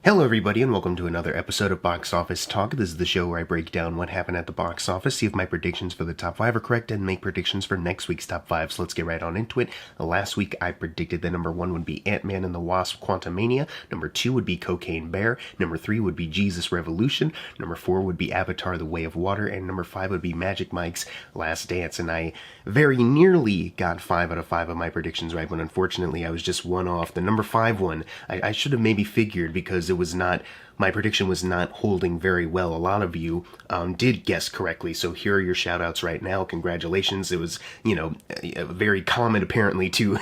Hello everybody and welcome to another episode of Box Office Talk. This is the show where I break down what happened at the box office, see if my predictions for the top 5 are correct, and make predictions for next week's top 5. So let's get right on into it. Last week I predicted that number 1 would be Ant-Man and the Wasp: Quantumania, number 2 would be Cocaine Bear, number 3 would be Jesus Revolution, number 4 would be Avatar: The Way of Water, and number 5 would be Magic Mike's Last Dance. And I very nearly got 5 out of 5 of my predictions right, but unfortunately I was just one off. The number 5 one, I should have maybe figured, because it was not, my prediction was not holding very well. A lot of you did guess correctly, so here are your shout outs right now. Congratulations. It was, very common apparently to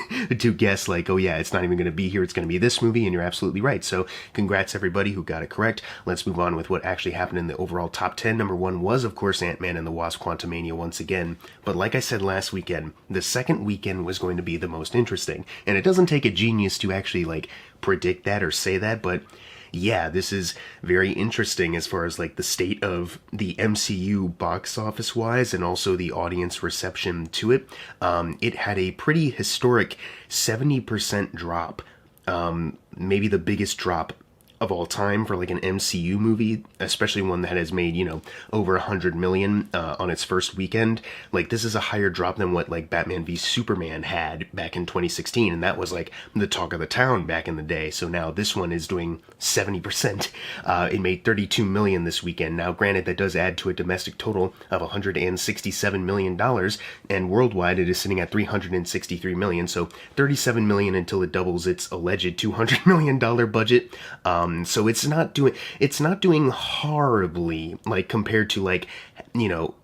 guess like, oh yeah, it's not even going to be here, it's going to be this movie, and you're absolutely right. So congrats everybody who got it correct. Let's move on with what actually happened in the overall top 10. Number 1 was, of course, Ant-Man and the Wasp: Quantumania once again, but like I said last weekend, the second weekend was going to be the most interesting, and it doesn't take a genius to actually like predict that or say that, but yeah, this is very interesting as far as like the state of the MCU box office wise and also the audience reception to it. It had a pretty historic 70% drop, maybe the biggest drop of all time for like an MCU movie, especially one that has made, over 100 million on its first weekend. Like, this is a higher drop than what like Batman v Superman had back in 2016, and that was like the talk of the town back in the day. So now this one is doing 70%. It made 32 million this weekend. Now granted, that does add to a domestic total of $167 million, and worldwide it is sitting at 363 million, so 37 million until it doubles its alleged $200 million budget. So it's not doing horribly, like, compared to like,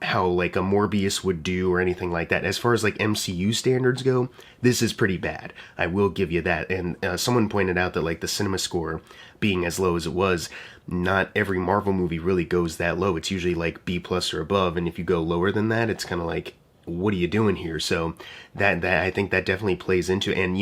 how like a Morbius would do or anything like that. As far as like MCU standards go, this is pretty bad. I will give you that. And someone pointed out that like the cinema score being as low as it was, not every Marvel movie really goes that low. It's usually like B+ or above, and if you go lower than that, it's kind of like, what are you doing here? So that I think that definitely plays into, and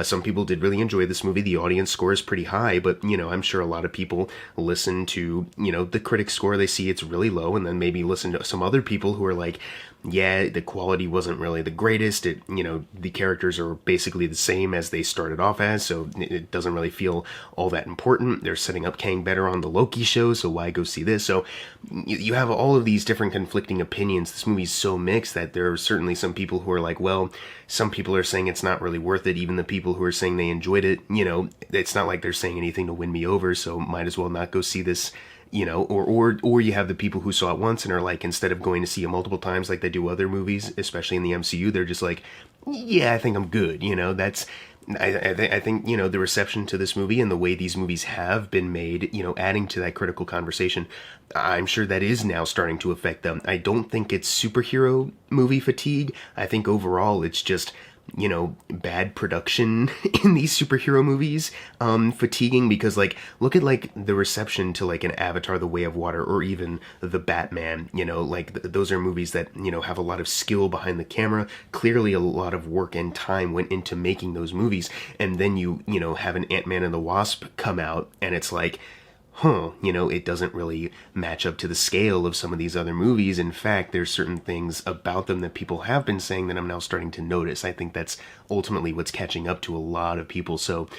some people did really enjoy this movie. The audience score is pretty high, but I'm sure a lot of people listen to the critic score, they see it's really low, and then maybe listen to some other people who are like, yeah, the quality wasn't really the greatest. The characters are basically the same as they started off as, so it doesn't really feel all that important. They're setting up Kang better on the Loki show, so why go see this? So you have all of these different conflicting opinions. This movie's so mixed that there are certainly some people who are like, well, some people are saying it's not really worth it. Even the people who are saying they enjoyed it, it's not like they're saying anything to win me over, so might as well not go see this. Or you have the people who saw it once and are like, instead of going to see it multiple times like they do other movies, especially in the MCU, they're just like, yeah, I think I'm good. That's, I think, the reception to this movie and the way these movies have been made, adding to that critical conversation, I'm sure that is now starting to affect them. I don't think it's superhero movie fatigue. I think overall it's just, bad production in these superhero movies, fatiguing, because like, look at like the reception to like an Avatar: The Way of Water, or even the Batman, those are movies that, have a lot of skill behind the camera. Clearly a lot of work and time went into making those movies, and then you have an Ant-Man and the Wasp come out, and it's like, it doesn't really match up to the scale of some of these other movies. In fact, there's certain things about them that people have been saying that I'm now starting to notice. I think that's ultimately what's catching up to a lot of people. So,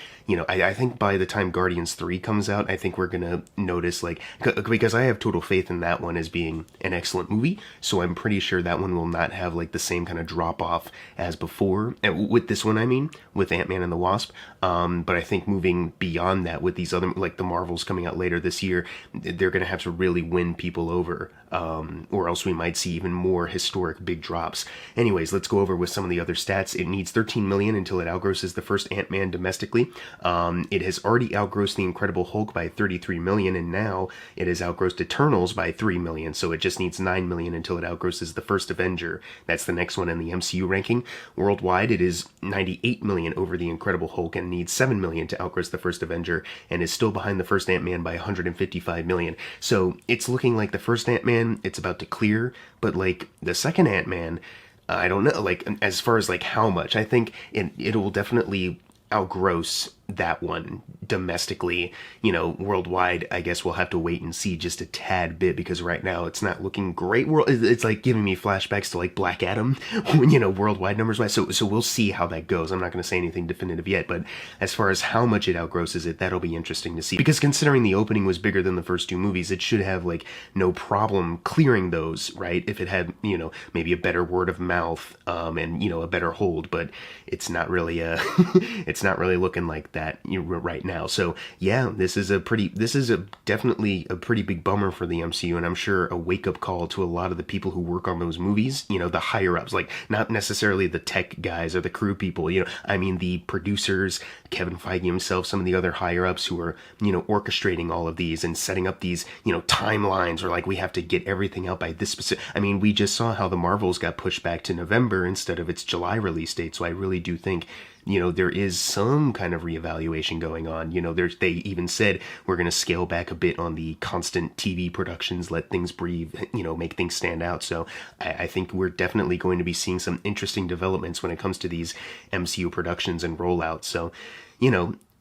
I think by the time Guardians 3 comes out, I think we're going to notice, like, because I have total faith in that one as being an excellent movie, so I'm pretty sure that one will not have, like, the same kind of drop-off as before. With this one, I mean, with Ant-Man and the Wasp. But I think moving beyond that with these other, like, the Marvels coming out later this year, they're going to have to really win people over, or else we might see even more historic big drops. Anyways, let's go over with some of the other stats. It needs 13 million until it outgrosses the first Ant-Man domestically. It has already outgrossed the Incredible Hulk by 33 million, and now it has outgrossed Eternals by 3 million, so it just needs 9 million until it outgrosses the first Avenger. That's the next one in the MCU ranking. Worldwide, it is 98 million over the Incredible Hulk and needs 7 million to outgross the first Avenger, and is still behind the first Ant-Man by 155 million. So it's looking like the first Ant-Man, it's about to clear, but like the second Ant-Man, I don't know, like, as far as like how much, I think it will definitely outgross that one domestically. Worldwide, I guess we'll have to wait and see just a tad bit, because right now it's not looking great. It's like giving me flashbacks to like Black Adam, worldwide numbers wise. So we'll see how that goes. I'm not going to say anything definitive yet, but as far as how much it outgrosses it, that'll be interesting to see. Because considering the opening was bigger than the first two movies, it should have like no problem clearing those, right? If it had, maybe a better word of mouth, and a better hold, but it's not really it's not really looking like that right now. So yeah, this is definitely a pretty big bummer for the MCU, and I'm sure a wake-up call to a lot of the people who work on those movies, the higher ups, like not necessarily the tech guys or the crew people, I mean the producers, Kevin Feige himself, some of the other higher ups who are, orchestrating all of these and setting up these, timelines, or like we have to get everything out by this specific. I mean, we just saw how the Marvels got pushed back to November instead of its July release date, so I really do think there is some kind of reevaluation going on. They even said we're going to scale back a bit on the constant TV productions, let things breathe, make things stand out. So I think we're definitely going to be seeing some interesting developments when it comes to these MCU productions and rollouts. So,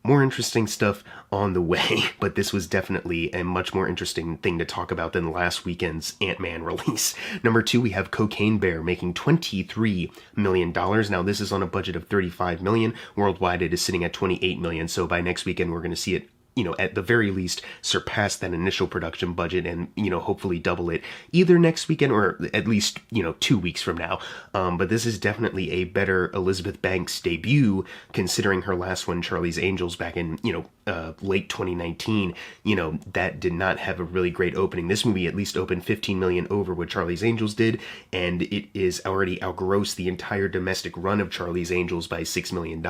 more interesting stuff on the way, but this was definitely a much more interesting thing to talk about than last weekend's Ant-Man release. Number 2, we have Cocaine Bear making $23 million. Now, this is on a budget of $35 million. Worldwide, it is sitting at $28 million, so by next weekend, we're going to see it at the very least surpass that initial production budget and, hopefully double it either next weekend or at least, 2 weeks from now. But this is definitely a better Elizabeth Banks debut, considering her last one, Charlie's Angels, back in, late 2019, that did not have a really great opening. This movie at least opened 15 million over what Charlie's Angels did, and it is already outgrossed the entire domestic run of Charlie's Angels by $6 million.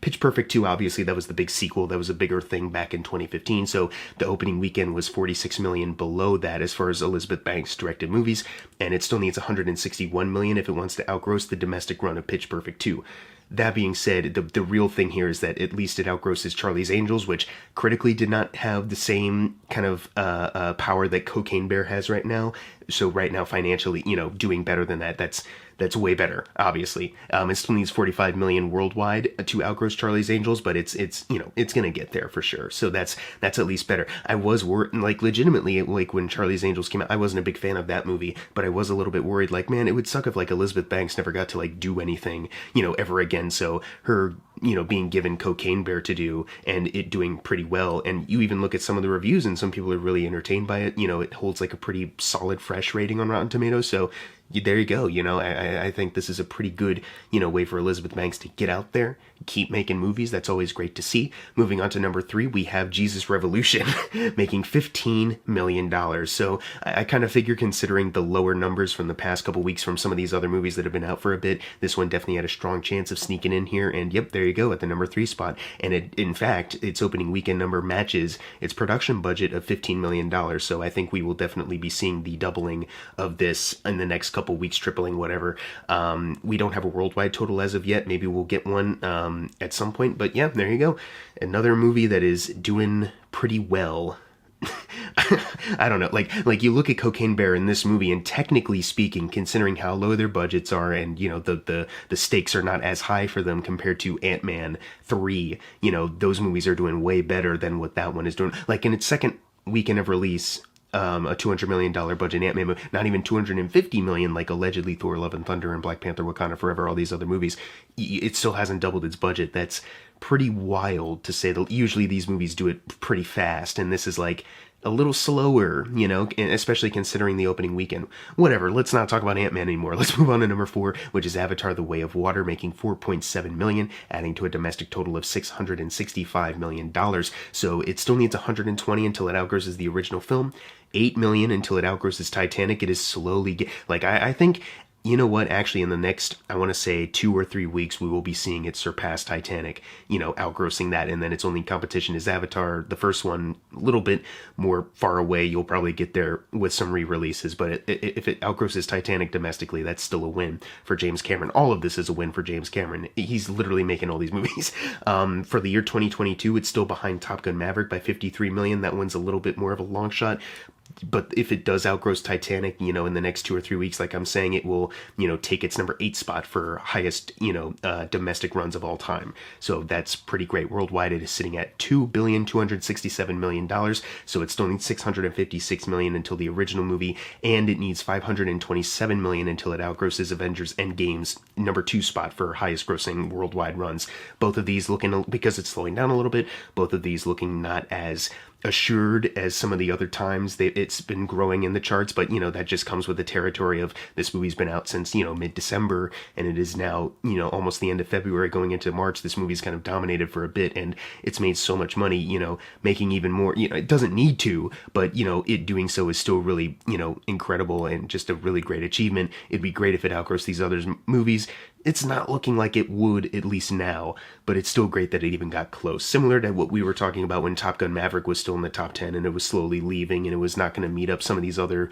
Pitch Perfect 2, obviously, that was the big sequel. That was a bigger thing back in 2015, so the opening weekend was 46 million below that as far as Elizabeth Banks directed movies, and it still needs 161 million if it wants to outgross the domestic run of Pitch Perfect 2. That being said, the real thing here is that at least it outgrosses Charlie's Angels, which critically did not have the same kind of power that Cocaine Bear has right now. So right now, financially, doing better than that, that's way better, obviously. It still needs 45 million worldwide to outgross Charlie's Angels, but it's gonna get there for sure. So that's at least better. I was worried, like legitimately, like when Charlie's Angels came out, I wasn't a big fan of that movie, but I was a little bit worried, like, man, it would suck if like Elizabeth Banks never got to like do anything, ever again. So her, being given Cocaine Bear to do and it doing pretty well, and you even look at some of the reviews and some people are really entertained by it. It holds like a pretty solid fresh rating on Rotten Tomatoes, so there you go. I think this is a pretty good, way for Elizabeth Banks to get out there, keep making movies. That's always great to see. Moving on to number 3, we have Jesus Revolution making $15 million. So I kind of figure, considering the lower numbers from the past couple weeks from some of these other movies that have been out for a bit, this one definitely had a strong chance of sneaking in here. And yep, there you go at the number 3 spot. And in fact, its opening weekend number matches its production budget of $15 million. So I think we will definitely be seeing the doubling of this in the next couple weeks, tripling, whatever. We don't have a worldwide total as of yet. Maybe we'll get one at some point, but yeah, there you go. Another movie that is doing pretty well. I don't know, like you look at Cocaine Bear in this movie, and technically speaking, considering how low their budgets are, and the stakes are not as high for them compared to Ant-Man 3, those movies are doing way better than what that one is doing. Like in its second weekend of release, a $200 million budget Ant-Man movie, not even $250 million like allegedly Thor: Love and Thunder and Black Panther: Wakanda Forever, all these other movies, it still hasn't doubled its budget. That's pretty wild to say. That usually these movies do it pretty fast, and this is like a little slower, especially considering the opening weekend. Whatever, let's not talk about Ant-Man anymore. Let's move on to number 4, which is Avatar: The Way of Water, making $4.7 million, adding to a domestic total of $665 million. So it still needs 120 until it outgrosses the original film, 8 million until it outgrosses Titanic. It is slowly I think, you know what, actually in the next, I want to say 2 or 3 weeks, we will be seeing it surpass Titanic, outgrossing that, and then its only competition is Avatar, the first one, a little bit more far away. You'll probably get there with some re-releases, but if it outgrosses Titanic domestically, that's still a win for James Cameron. All of this is a win for James Cameron. He's literally making all these movies. For the year 2022, it's still behind Top Gun Maverick by 53 million. That one's a little bit more of a long shot, but if it does outgross Titanic, in the next 2 or 3 weeks, like I'm saying, it will, take its number 8 spot for highest, domestic runs of all time. So that's pretty great. Worldwide, it is sitting at $2,267,000,000. So it still needs $656 million until the original movie, and it needs $527 million until it outgrosses Avengers Endgame's number 2 spot for highest grossing worldwide runs. Both of these looking, because it's slowing down a little bit, both of these looking not as assured as some of the other times that it's been growing in the charts, but that just comes with the territory of this movie's been out since mid-December, and it is now almost the end of February going into March. This movie's kind of dominated for a bit, and it's made so much money, making even more. It doesn't need to, but it doing so is still really incredible and just a really great achievement. It'd be great if it outgrossed these other movies. It's not looking like it would, at least now, but it's still great that it even got close. Similar to what we were talking about when Top Gun Maverick was still in the top 10 and it was slowly leaving and it was not going to meet up some of these other,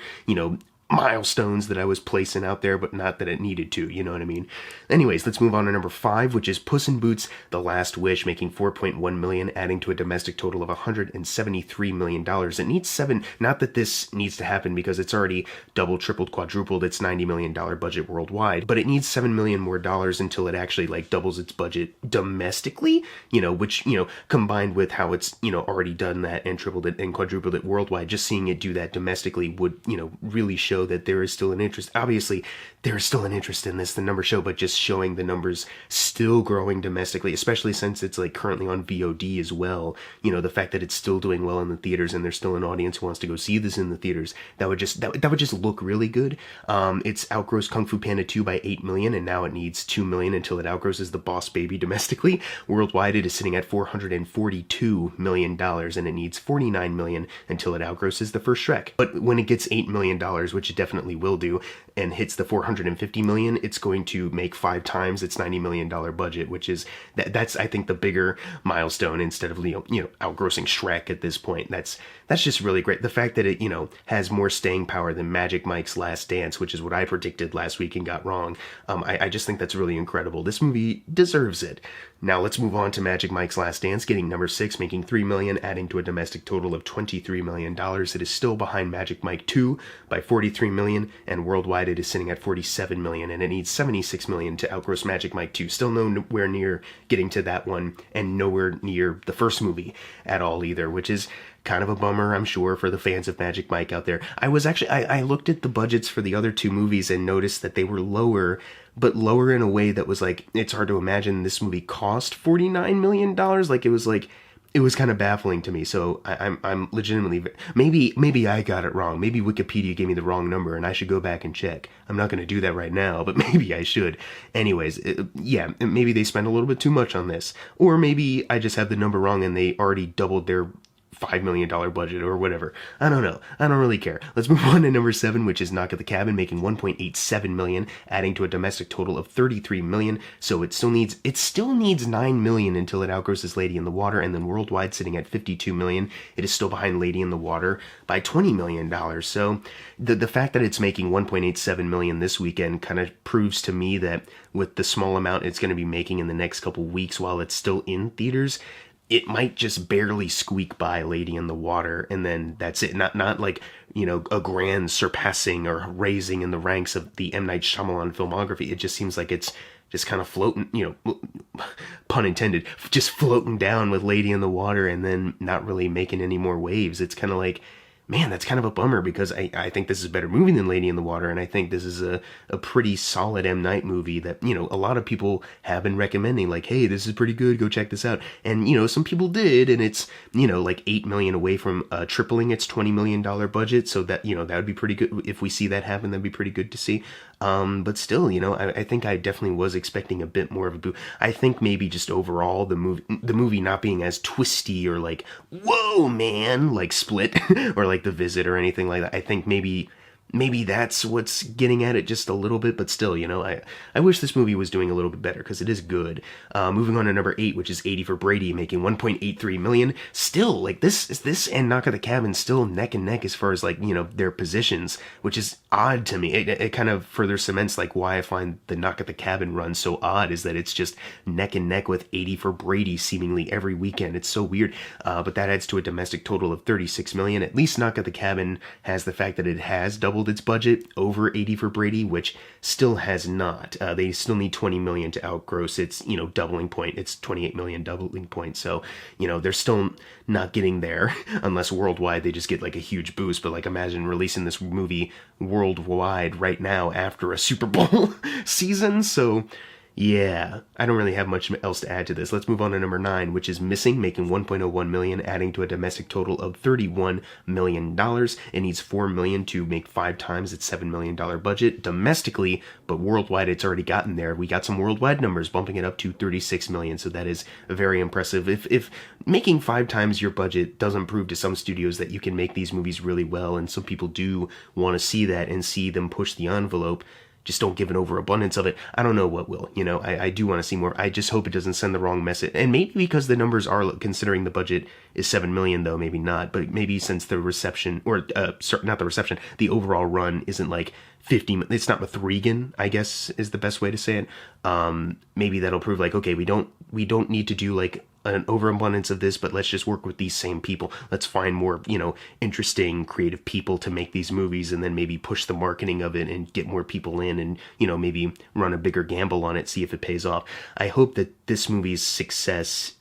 milestones that I was placing out there, but not that it needed to, you know what I mean? Anyways, let's move on to number 5, which is Puss in Boots: The Last Wish, making $4.1 million, adding to a domestic total of $173 million. It needs 7, not that this needs to happen because it's already double, tripled, quadrupled its $90 million budget worldwide, but it needs $7 million more dollars until it actually doubles its budget domestically, which, combined with how it's, already done that and tripled it and quadrupled it worldwide, just seeing it do that domestically would, really show that there is still an interest. Obviously, there is still an interest in this, the numbers show, but just showing the numbers still growing domestically, especially since it's currently on VOD as well. The fact that it's still doing well in the theaters and there's still an audience who wants to go see this in the theaters, that would just look really good. It's outgrossed Kung Fu Panda 2 by $8 million, and now it needs $2 million until it outgrosses The Boss Baby domestically. Worldwide, it is sitting at $442 million, and it needs $49 million until it outgrosses the first Shrek. But when it gets $8 million, which it definitely will do, and hits the $450 million, it's going to make 5 times its $90 million budget, which is, that's I think the bigger milestone instead of, outgrossing Shrek at this point. That's just really great. The fact that it, has more staying power than Magic Mike's Last Dance, which is what I predicted last week and got wrong. I just think that's really incredible. This movie deserves it. Now let's move on to Magic Mike's Last Dance, getting number 6, making $3 million, adding to a domestic total of $23 million. It is still behind Magic Mike 2 by $43 million, and worldwide it is sitting at $47 million, and it needs $76 million to outgross Magic Mike 2. Still nowhere near getting to that one, and nowhere near the first movie at all either, which is kind of a bummer, I'm sure, for the fans of Magic Mike out there. I looked at the budgets for the other 2 movies and noticed that they were lower, but lower in a way that was it's hard to imagine this movie cost $49 million. It was kind of baffling to me. So I'm legitimately, maybe I got it wrong. Maybe Wikipedia gave me the wrong number and I should go back and check. I'm not going to do that right now, but maybe I should. Anyways, maybe they spent a little bit too much on this, or maybe I just have the number wrong and they already doubled their $5 million budget or whatever. I don't know. I don't really care. Let's move on to number 7, which is Knock at the Cabin, making $1.87 million, adding to a domestic total of $33 million. So it still needs $9 million until it outgrosses Lady in the Water, and then worldwide sitting at $52 million. It is still behind Lady in the Water by $20 million. So the fact that it's making $1.87 million this weekend kind of proves to me that with the small amount it's going to be making in the next couple weeks while it's still in theaters, it might just barely squeak by Lady in the Water, and then that's it. Not a grand surpassing or raising in the ranks of the M. Night Shyamalan filmography. It just seems like it's just kind of floating, pun intended, just floating down with Lady in the Water and then not really making any more waves. It's kind of like, man, that's kind of a bummer because I think this is a better movie than Lady in the Water, and I think this is a pretty solid M. Night movie that, a lot of people have been recommending, hey, this is pretty good, go check this out. And, some people did, and it's, $8 million away from tripling its $20 million budget, so that, that would be pretty good. If we see that happen, that'd be pretty good to see. But still, I think I definitely was expecting a bit more of a boo. I think maybe just overall the movie not being as twisty or whoa, man, like Split or The Visit or anything like that. I think maybe maybe that's what's getting at it just a little bit, but still, I wish this movie was doing a little bit better because it is good. Moving on to number 8, which is 80 for Brady, making 1.83 million. Still, like this and Knock at the Cabin still neck and neck as far as like their positions, which is odd to me. It kind of further cements like why I find the Knock at the Cabin run so odd is that it's just neck and neck with 80 for Brady seemingly every weekend. It's so weird, but that adds to a domestic total of 36 million. At least Knock at the Cabin has the fact that it has doubled its budget over 80 for Brady, which still has not. They still need 20 million to outgross its doubling point. It's 28 million doubling point. So they're still not getting there unless worldwide they just get like a huge boost. But like imagine releasing this movie worldwide right now after a Super Bowl season. So yeah, I don't really have much else to add to this. Let's move on to number 9, which is Missing, making 1.01 million, adding to a domestic total of $31 million. It needs 4 million to make 5 times its $7 million budget domestically, but worldwide it's already gotten there. We got some worldwide numbers bumping it up to 36 million, so that is very impressive. If making 5 times your budget doesn't prove to some studios that you can make these movies really well, and some people do want to see that and see them push the envelope, just don't give an overabundance of it. I don't know what will. I do want to see more. I just hope it doesn't send the wrong message. And maybe because the numbers are, considering the budget is 7 million, though, maybe not. But maybe since the reception, or not the reception, the overall run isn't like 50, it's not with Regan, I guess is the best way to say it. Maybe that'll prove like, okay, we don't need to do like an overabundance of this, but let's just work with these same people. Let's find more, interesting, creative people to make these movies, and then maybe push the marketing of it and get more people in, and maybe run a bigger gamble on it, see if it pays off. I hope that this movie's success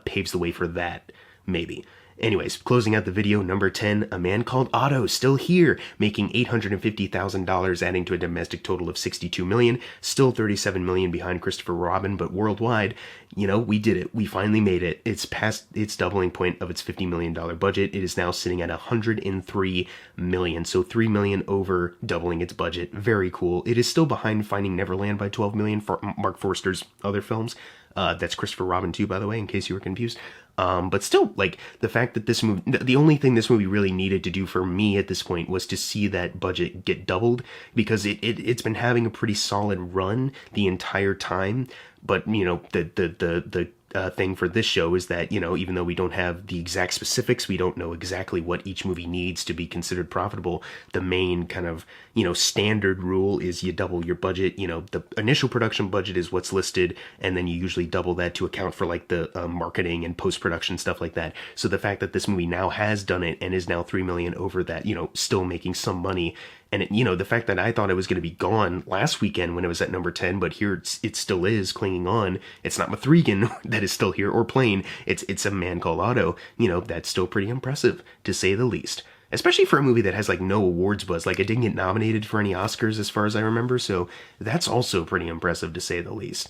paves the way for that, maybe. Anyways, closing out the video, number 10, A Man Called Otto, still here, making $850,000, adding to a domestic total of 62 million, still 37 million behind Christopher Robin, but worldwide, we did it. We finally made it. It's past its doubling point of its $50 million budget. It is now sitting at 103 million, so 3 million over doubling its budget. Very cool. It is still behind Finding Neverland by 12 million for Mark Forster's other films. That's Christopher Robin too, by the way, in case you were confused. But still, like, the fact that this movie, the only thing this movie really needed to do for me at this point was to see that budget get doubled, because it's been having a pretty solid run the entire time. But, the thing for this show is that, even though we don't have the exact specifics, we don't know exactly what each movie needs to be considered profitable. The main kind of, standard rule is you double your budget. The initial production budget is what's listed, and then you usually double that to account for like the marketing and post-production stuff like that. So the fact that this movie now has done it and is now 3 million over that, still making some money. And the fact that I thought it was going to be gone last weekend when it was at number 10, but here it still is clinging on. It's not Regan that is still here or playing. It's A Man Called Otto. That's still pretty impressive, to say the least. Especially for a movie that has like no awards buzz. Like, it didn't get nominated for any Oscars as far as I remember, so that's also pretty impressive, to say the least.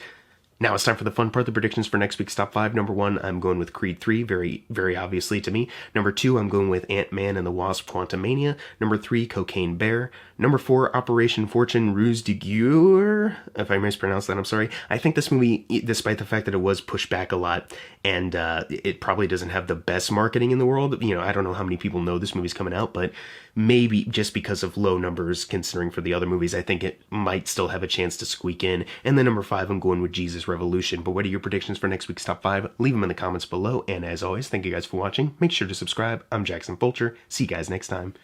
Now it's time for the fun part, the predictions for next week's top 5. Number 1, I'm going with Creed 3, very, very obviously to me. Number 2, I'm going with Ant-Man and the Wasp: Quantumania. Number 3, Cocaine Bear. Number 4, Operation Fortune Ruse de Guerre. If I mispronounced that, I'm sorry. I think this movie, despite the fact that it was pushed back a lot, and it probably doesn't have the best marketing in the world. I don't know how many people know this movie's coming out, but maybe just because of low numbers, considering for the other movies, I think it might still have a chance to squeak in. And then number 5, I'm going with Jesus Revolution. But what are your predictions for next week's top 5? Leave them in the comments below. And as always, thank you guys for watching. Make sure to subscribe. I'm Jackson Fulcher. See you guys next time.